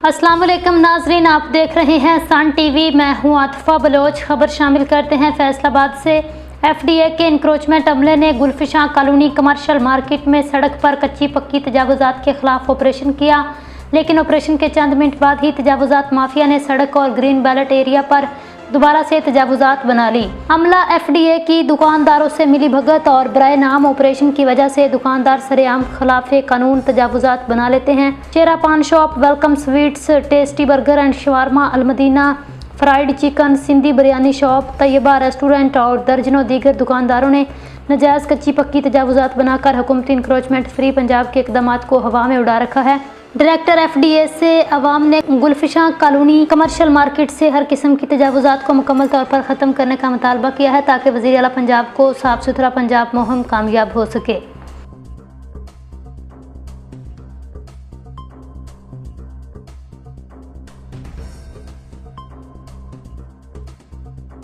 अस्सलाम वालेकुम नाजरीन, आप देख रहे हैं सन टीवी। मैं हूं आतिफा बलोच। खबर शामिल करते हैं फैसलाबाद से। एफडीए के इंक्रोचमेंट अमले ने गुलफिशां कॉलोनी कमर्शियल मार्केट में सड़क पर कच्ची पक्की तजावुजात के खिलाफ ऑपरेशन किया, लेकिन ऑपरेशन के चंद मिनट बाद ही तजावुजात माफिया ने सड़क और ग्रीन बैलेट एरिया पर दोबारा से तजावुजात बना ली। अमला एफडीए की दुकानदारों से मिली भगत और बराए नाम ऑपरेशन की वजह से दुकानदार सरेआम खिलाफे कानून तजावुजात बना लेते हैं। Chehra paan shop, welcome sweets, tasty burger and shawarma, Almadina fried chicken, Sindhi biryani shop, Taiba restaurant और दर्जनों दीगर दुकानदारों ने नजायज़ कच्ची पक्की तजावुजात बनाकर हुकूमती इंक्रोचमेंट फ्री पंजाब के इकदामात को हवा में उड़ा रखा है। डायरेक्टर एफडीए से अवाम ने गुलफिशां कॉलोनी कमर्शियल मार्केट से हर किस्म की तजावुजात को मुकम्मल तौर पर ख़त्म करने का मुतालबा किया है, ताकि वज़ीर आला पंजाब को साफ़ सुथरा पंजाब मुहिम कामयाब हो सके।